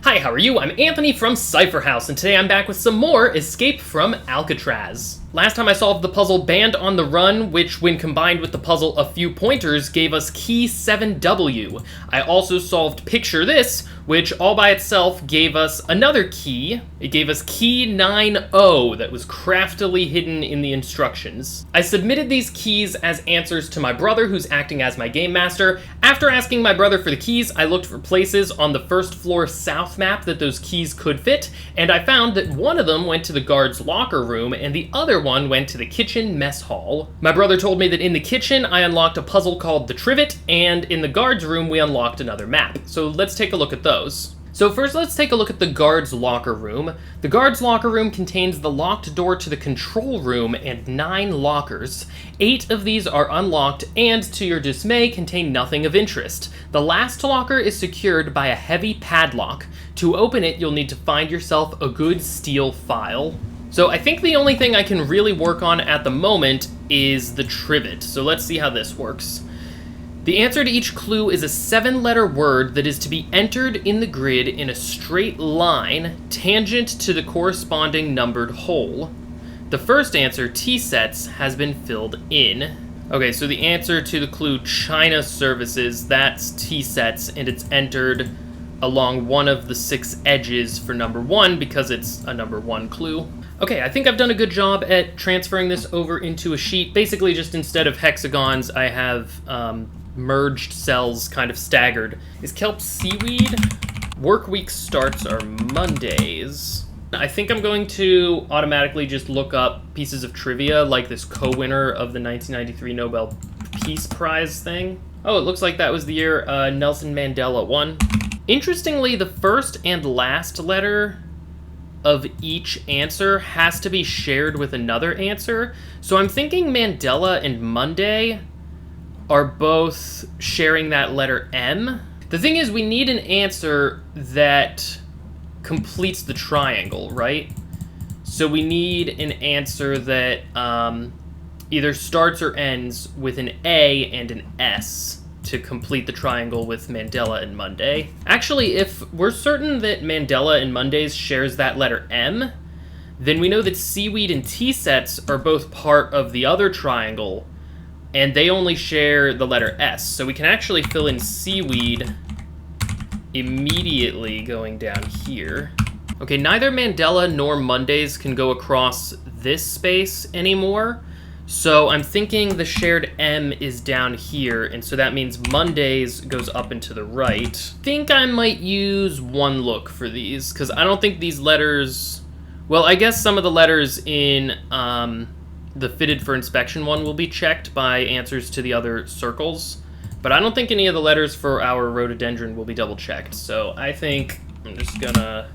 Hi, how are you? I'm Anthony from Cypher House, and today I'm back with some more Escape from Alcatraz. Last time I solved the puzzle Band on the Run, which when combined with the puzzle A Few Pointers gave us key 7W. I also solved Picture This, which all by itself gave us another key. It gave us key 9O that was craftily hidden in the instructions. I submitted these keys as answers to my brother, who's acting as my game master. After asking my brother for the keys, I looked for places on the first floor south map that those keys could fit, and I found that one of them went to the guard's locker room and the other one went to the kitchen mess hall. My brother told me that in the kitchen I unlocked a puzzle called the trivet, and in the guard's room we unlocked another map. So let's take a look at those. So first let's take a look at the guard's locker room. The guard's locker room contains the locked door to the control room and 9 lockers. 8 of these are unlocked and, to your dismay, contain nothing of interest. The last locker is secured by a heavy padlock. To open it, you'll need to find yourself a good steel file. So I think the only thing I can really work on at the moment is the trivet. So let's see how this works. The answer to each clue is a 7-letter word that is to be entered in the grid in a straight line, tangent to the corresponding numbered hole. The first answer, T-sets, has been filled in. Okay, so the answer to the clue China Services, that's T-sets, and it's entered along one of the 6 edges for number 1 because it's a number 1 clue. Okay, I think I've done a good job at transferring this over into a sheet. Basically, just instead of hexagons, I have merged cells kind of staggered. Is kelp seaweed? Work week starts are Mondays. I think I'm going to automatically just look up pieces of trivia like this co-winner of the 1993 Nobel Peace Prize thing. Oh, it looks like that was the year Nelson Mandela won. Interestingly, the first and last letter of each answer has to be shared with another answer. So I'm thinking Mandela and Monday are both sharing that letter M. The thing is, we need an answer that completes the triangle, right? So we need an answer that either starts or ends with an A and an S to complete the triangle with Mandela and Monday. Actually, if we're certain that Mandela and Mondays shares that letter M, then we know that seaweed and T-sets are both part of the other triangle, and they only share the letter S. So we can actually fill in seaweed immediately going down here. Okay, neither Mandela nor Mondays can go across this space anymore. So I'm thinking the shared M is down here, and so that means Mondays goes up and to the right. I think I might use one look for these, because I don't think these letters... Well, I guess some of the letters in the fitted for inspection one will be checked by answers to the other circles, but I don't think any of the letters for our rhododendron will be double checked. So I think I'm just gonna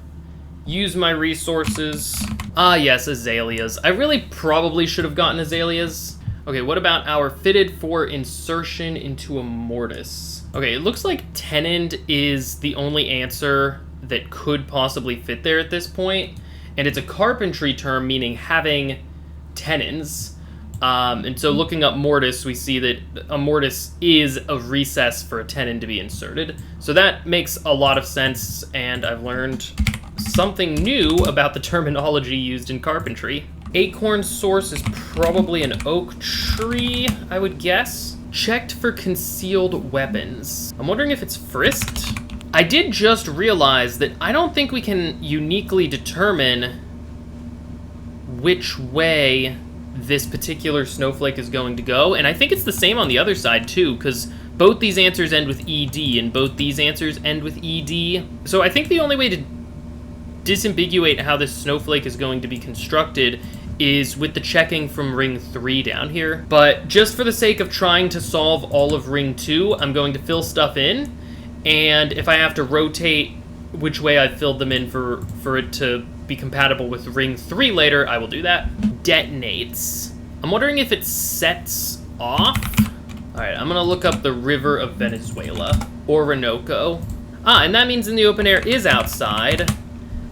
use my resources. Ah, yes, azaleas. I really probably should have gotten azaleas. Okay, what about our fitted for insertion into a mortise? Okay, it looks like tenoned is the only answer that could possibly fit there at this point, and it's a carpentry term meaning having tenons. And so looking up mortise, we see that a mortise is a recess for a tenon to be inserted. So that makes a lot of sense, and I've learned something new about the terminology used in carpentry. Acorn source is probably an oak tree, I would guess. Checked for concealed weapons. I'm wondering if it's frisked? I did just realize that I don't think we can uniquely determine which way this particular snowflake is going to go, and I think it's the same on the other side too, because both these answers end with ED, and both these answers end with ED. So I think the only way to disambiguate how this snowflake is going to be constructed is with the checking from ring 3 down here. But just for the sake of trying to solve all of ring 2, I'm going to fill stuff in, and if I have to rotate which way I filled them in for it to be compatible with ring 3 later, I will do that. Detonates. I'm wondering if it sets off. All right, I'm gonna look up the River of Venezuela, Orinoco. Ah, and that means in the open air is outside.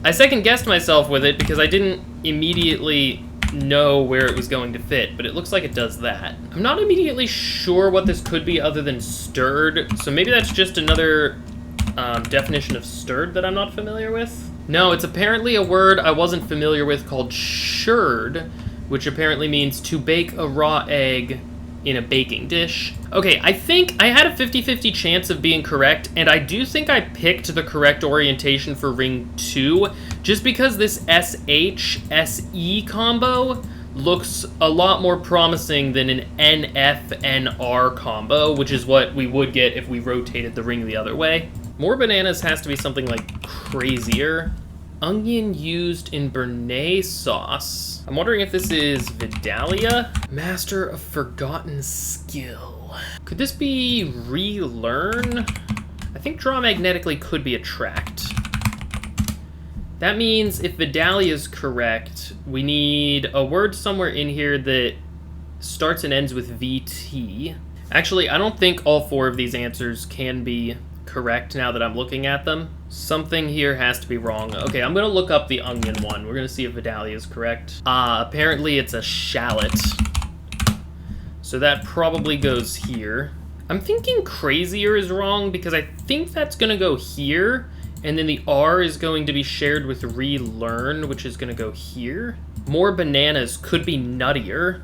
I second-guessed myself with it because I didn't immediately know where it was going to fit, but it looks like it does that. I'm not immediately sure what this could be other than stirred, so maybe that's just another Definition of stirred that I'm not familiar with? No, it's apparently a word I wasn't familiar with called shirred, which apparently means to bake a raw egg in a baking dish. Okay, I think I had a 50-50 chance of being correct, and I do think I picked the correct orientation for ring 2, just because this SH-SE combo looks a lot more promising than an NF-NR combo, which is what we would get if we rotated the ring the other way. More bananas has to be something like crazier. Onion used in béarnaise sauce. I'm wondering if this is Vidalia? Master of forgotten skill. Could this be relearn? I think draw magnetically could be attract. That means if Vidalia is correct, we need a word somewhere in here that starts and ends with VT. Actually, I don't think all 4 of these answers can be correct now that I'm looking at them. Something here has to be wrong. Okay, I'm gonna look up the onion one. We're gonna see if Vidalia is correct. Apparently it's a shallot. So that probably goes here. I'm thinking crazier is wrong because I think that's gonna go here, and then the R is going to be shared with relearn, which is gonna go here. More bananas could be nuttier.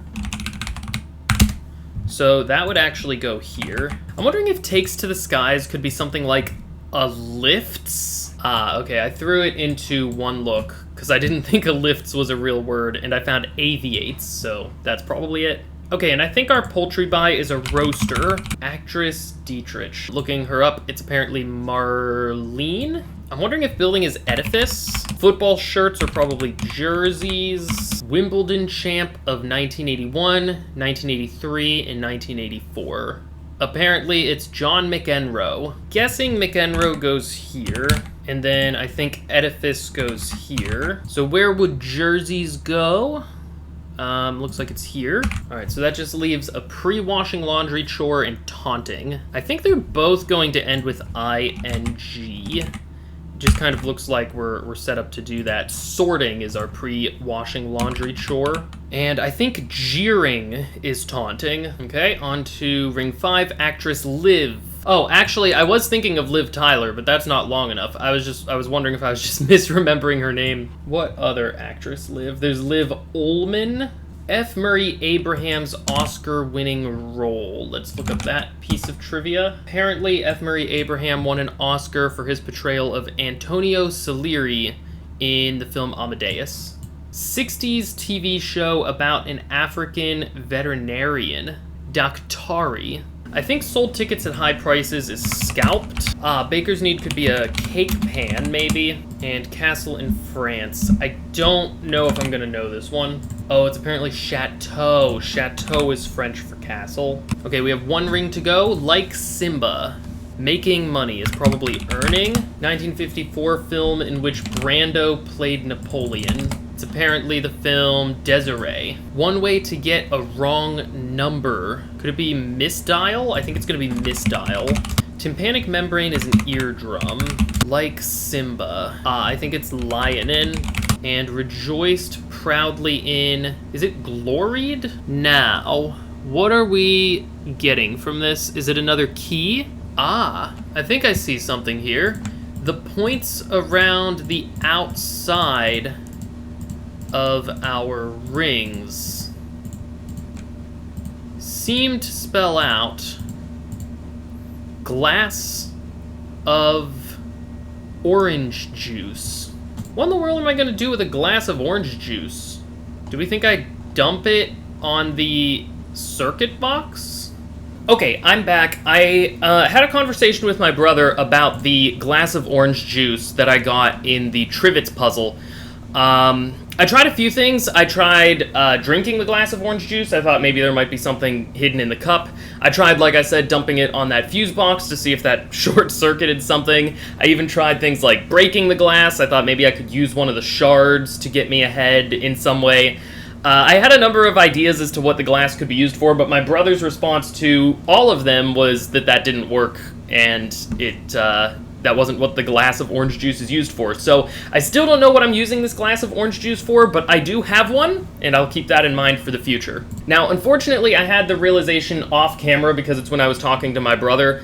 So that would actually go here. I'm wondering if takes to the skies could be something like a lifts. Okay, I threw it into one look because I didn't think a lifts was a real word, and I found aviates, so that's probably it. Okay, and I think our poultry buy is a roaster. Actress Dietrich. Looking her up, it's apparently Marlene. I'm wondering if building is edifice. Football shirts are probably jerseys. Wimbledon champ of 1981, 1983, and 1984. Apparently it's John McEnroe. Guessing McEnroe goes here, and then I think edifice goes here. So where would jerseys go? Looks like it's here. All right, so that just leaves a pre-washing laundry chore and taunting. I think they're both going to end with ing. Just kind of looks like we're set up to do that. Sorting is our pre-washing laundry chore. And I think jeering is taunting. Okay, on to ring 5, actress Liv. Oh, actually, I was thinking of Liv Tyler, but that's not long enough. I was wondering if I was just misremembering her name. What other actress Liv? There's Liv Ullmann. F. Murray Abraham's Oscar-winning role. Let's look up that piece of trivia. Apparently, F. Murray Abraham won an Oscar for his portrayal of Antonio Salieri in the film Amadeus. 60s TV show about an African veterinarian, Daktari. I think sold tickets at high prices is scalped. Baker's Need could be a cake pan, maybe. And Castle in France. I don't know if I'm gonna know this one. Oh, it's apparently Chateau. Chateau is French for castle. Okay, we have 1 ring to go. Like Simba. Making money is probably earning. 1954 film in which Brando played Napoleon. It's apparently the film Desiree. One way to get a wrong number. Could it be misdial? I think it's gonna be misdial. Tympanic membrane is an eardrum. Like Simba. I think it's lionin. And rejoiced proudly in... Is it gloried? Now, what are we getting from this? Is it another key? I think I see something here. The points around the outside of our rings seem to spell out glass of orange juice. What in the world am I going to do with a glass of orange juice? Do we think I dump it on the circuit box? Okay, I'm back. I had a conversation with my brother about the glass of orange juice that I got in the trivets puzzle. I tried a few things. I tried drinking the glass of orange juice. I thought maybe there might be something hidden in the cup. I tried, like I said, dumping it on that fuse box to see if that short-circuited something. I even tried things like breaking the glass. I thought maybe I could use one of the shards to get me ahead in some way. I had a number of ideas as to what the glass could be used for, but my brother's response to all of them was that that didn't work, and that wasn't what the glass of orange juice is used for. So I still don't know what I'm using this glass of orange juice for, but I do have one, and I'll keep that in mind for the future. Now, unfortunately, I had the realization off camera because it's when I was talking to my brother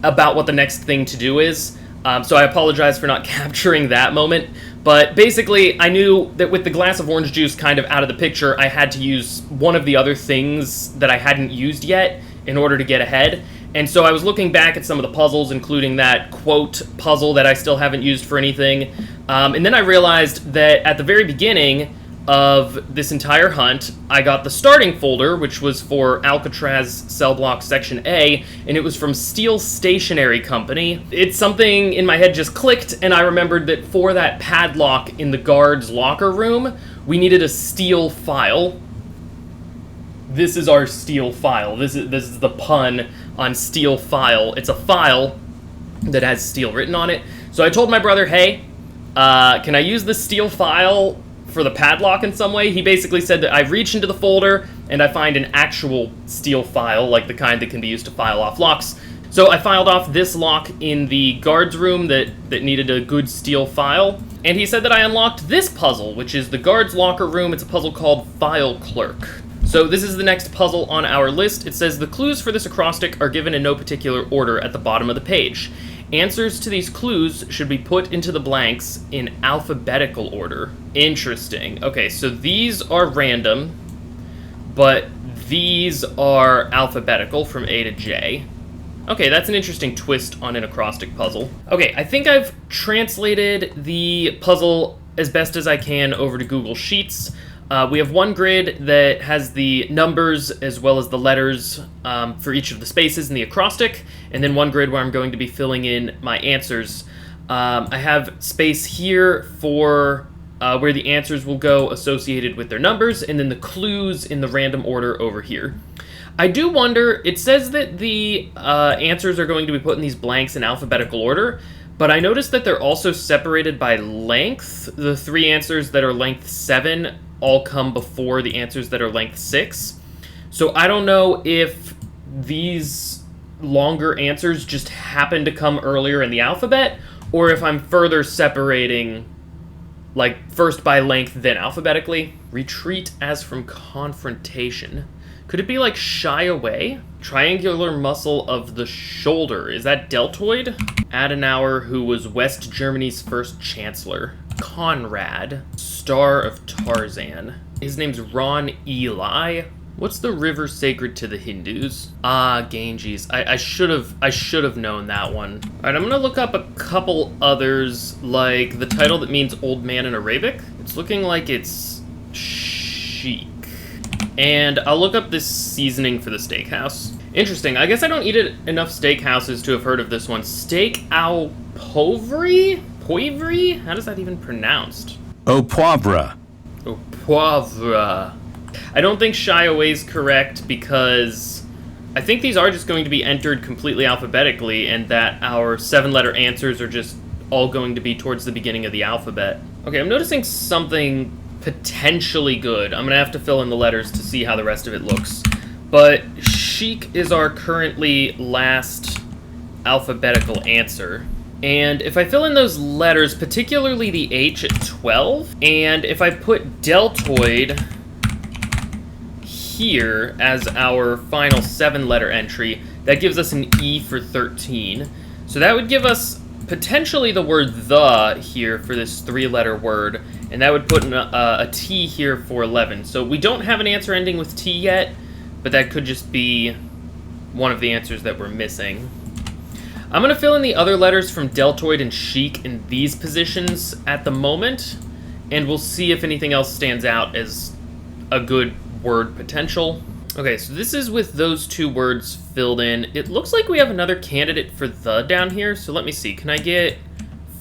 about what the next thing to do is. So I apologize for not capturing that moment. But basically, I knew that with the glass of orange juice kind of out of the picture, I had to use one of the other things that I hadn't used yet in order to get ahead. And so I was looking back at some of the puzzles, including that quote puzzle that I still haven't used for anything. And then I realized that at the very beginning of this entire hunt, I got the starting folder, which was for Alcatraz Cell Block Section A, and it was from Steel Stationery Company. It's something in my head just clicked, and I remembered that for that padlock in the guard's locker room, we needed a steel file. This is our steel file. This is the pun on steel file. It's a file that has steel written on it. So I told my brother, hey, can I use this steel file for the padlock in some way? He basically said that I reach into the folder and I find an actual steel file, like the kind that can be used to file off locks. So I filed off this lock in the guard's room that needed a good steel file, and he said that I unlocked this puzzle, which is the guard's locker room. It's a puzzle called File Clerk. So this is the next puzzle on our list. It says the clues for this acrostic are given in no particular order at the bottom of the page. Answers to these clues should be put into the blanks in alphabetical order. Interesting. Okay, so these are random, but these are alphabetical from A to J. Okay, that's an interesting twist on an acrostic puzzle. Okay, I think I've translated the puzzle as best as I can over to Google Sheets. We have one grid that has the numbers as well as the letters for each of the spaces in the acrostic, and then one grid where I'm going to be filling in my answers. I have space here for where the answers will go associated with their numbers, and then the clues in the random order over here. I do wonder, it says that the answers are going to be put in these blanks in alphabetical order, but I noticed that they're also separated by length. The three answers that are length 7 all come before the answers that are length 6. So I don't know if these longer answers just happen to come earlier in the alphabet, or if I'm further separating, like, first by length, then alphabetically. Retreat as from confrontation. Could it be like shy away? Triangular muscle of the shoulder. Is that deltoid? Adenauer, who was West Germany's first chancellor. Conrad, star of Tarzan. His name's Ron Eli. What's the river sacred to the Hindus? Ganges. I should have known that one. All right, I'm gonna look up a couple others, like the title that means old man in Arabic. It's looking like it's chic. And I'll look up this seasoning for the steakhouse. Interesting. I guess I don't eat at enough steakhouses to have heard of this one. Steak au poivre? Poivre? How does that even pronounced? Au poivre. Au poivre. I don't think shy away is correct because I think these are just going to be entered completely alphabetically, and that our 7-letter answers are just all going to be towards the beginning of the alphabet. Okay, I'm noticing something potentially good. I'm gonna have to fill in the letters to see how the rest of it looks. But chic is our currently last alphabetical answer. And if I fill in those letters, particularly the H at 12, and if I put deltoid here as our final 7-letter entry, that gives us an E for 13. So that would give us potentially the word the here for this 3-letter word, and that would put a T here for 11. So we don't have an answer ending with T yet, but that could just be one of the answers that we're missing. I'm going to fill in the other letters from deltoid and chic in these positions at the moment, and we'll see if anything else stands out as a good word potential. Okay, so this is with those 2 words filled in. It looks like we have another candidate for the down here, so let me see. Can I get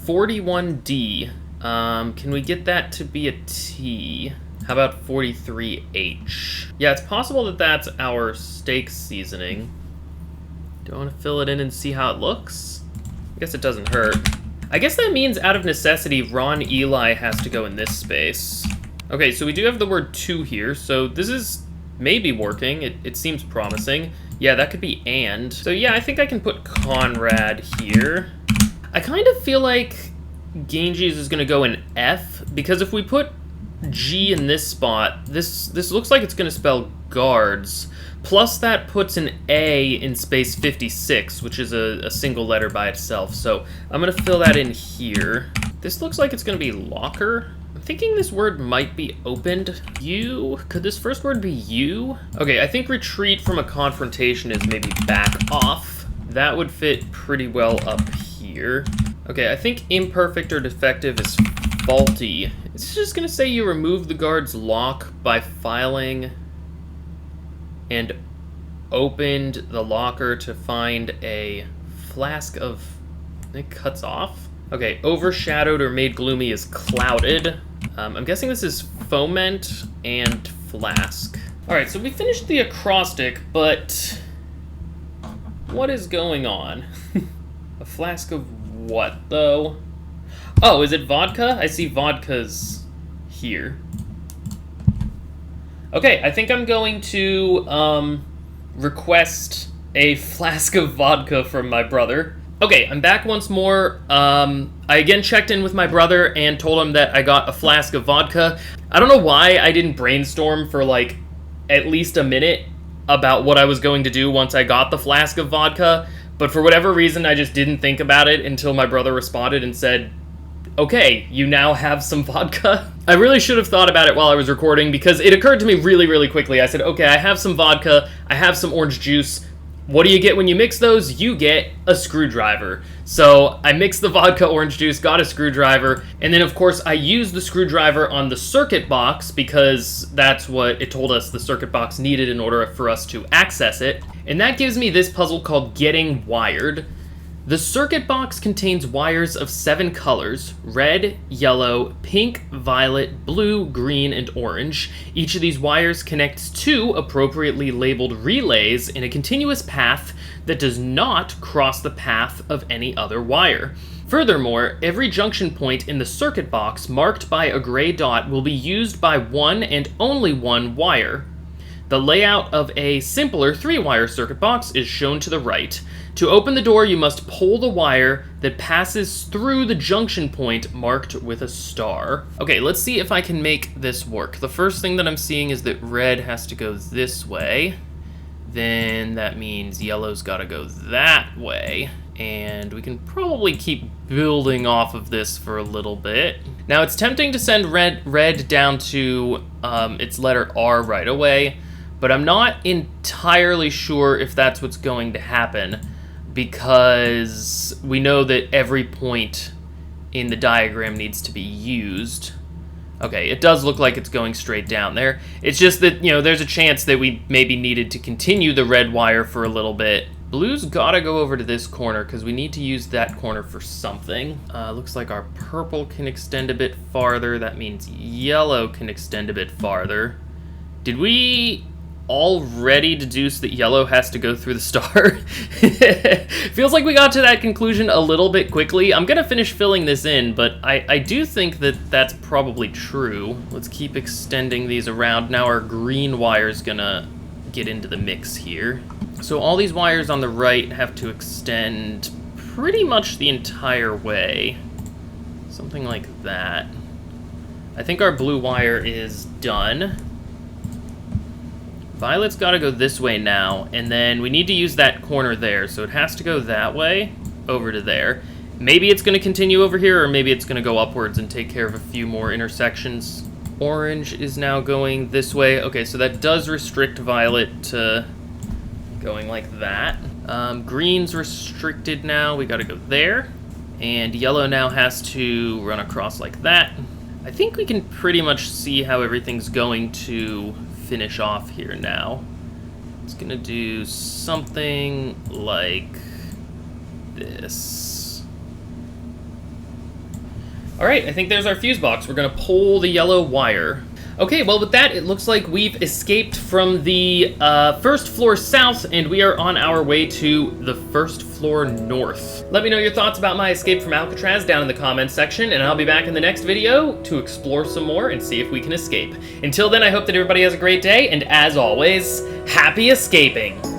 41D? Can we get that to be a T? How about 43H? Yeah, it's possible that that's our steak seasoning. Do I want to fill it in and see how it looks? I guess it doesn't hurt. I guess that means out of necessity, Ron Eli has to go in this space. Okay, so we do have the word to here, so this is maybe working. It seems promising. Yeah, that could be and. So yeah, I think I can put Conrad here. I kind of feel like Ganges is going to go in F, because if we put G in this spot, this looks like it's going to spell guards. Plus that puts an A in space 56, which is a single letter by itself. So I'm going to fill that in here. This looks like it's going to be locker. I'm thinking this word might be opened. You? Could this first word be you? Okay, I think retreat from a confrontation is maybe back off. That would fit pretty well up here. Okay, I think imperfect or defective is faulty. It's just going to say you remove the guard's lock by filing and opened the locker to find a flask of... It cuts off? Okay, overshadowed or made gloomy is clouded. I'm guessing this is foment and flask. Alright, so we finished the acrostic, but what is going on? A flask of what, though? Oh, is it vodka? I see vodkas here. Okay, I think I'm going to request a flask of vodka from my brother. Okay, I'm back once more. I again checked in with my brother and told him that I got a flask of vodka. I don't know why I didn't brainstorm for like at least a minute about what I was going to do once I got the flask of vodka, but for whatever reason I just didn't think about it until my brother responded and said, okay, you now have some vodka? I really should have thought about it while I was recording because it occurred to me really, really quickly. I said, okay, I have some vodka, I have some orange juice. What do you get when you mix those? You get a screwdriver. So I mixed the vodka orange juice, got a screwdriver, and then of course I used the screwdriver on the circuit box because that's what it told us the circuit box needed in order for us to access it. And that gives me this puzzle called Getting Wired. The circuit box contains wires of 7 colors: red, yellow, pink, violet, blue, green, and orange. Each of these wires connects 2 appropriately labeled relays in a continuous path that does not cross the path of any other wire. Furthermore, every junction point in the circuit box marked by a gray dot will be used by one and only one wire. The layout of a simpler 3-wire circuit box is shown to the right. To open the door, you must pull the wire that passes through the junction point marked with a star. Okay, let's see if I can make this work. The first thing that I'm seeing is that red has to go this way. Then that means yellow's gotta go that way. And we can probably keep building off of this for a little bit. Now, it's tempting to send red down to its letter R right away, but I'm not entirely sure if that's what's going to happen, because we know that every point in the diagram needs to be used. Okay, it does look like it's going straight down there. It's just that, you know, there's a chance that we maybe needed to continue the red wire for a little bit. Blue's gotta go over to this corner, because we need to use that corner for something. Looks like our purple can extend a bit farther. That means yellow can extend a bit farther. Did we already deduce that yellow has to go through the star? Feels like we got to that conclusion a little bit quickly. I'm gonna finish filling this in, but I do think that that's probably true. Let's keep extending these around. Now our green wire's gonna get into the mix here. So all these wires on the right have to extend pretty much the entire way. Something like that. I think our blue wire is done. Violet's got to go this way now, and then we need to use that corner there, so it has to go that way, over to there. Maybe it's going to continue over here, or maybe it's going to go upwards and take care of a few more intersections. Orange is now going this way. Okay, so that does restrict Violet to going like that. Green's restricted now. We got to go there. And yellow now has to run across like that. I think we can pretty much see how everything's going to finish off here now. It's gonna do something like this. Alright, I think there's our fuse box. We're gonna pull the yellow wire. Okay, well with that, it looks like we've escaped from the first floor south, and we are on our way to the first floor north. Let me know your thoughts about my escape from Alcatraz down in the comments section, and I'll be back in the next video to explore some more and see if we can escape. Until then, I hope that everybody has a great day, and as always, happy escaping!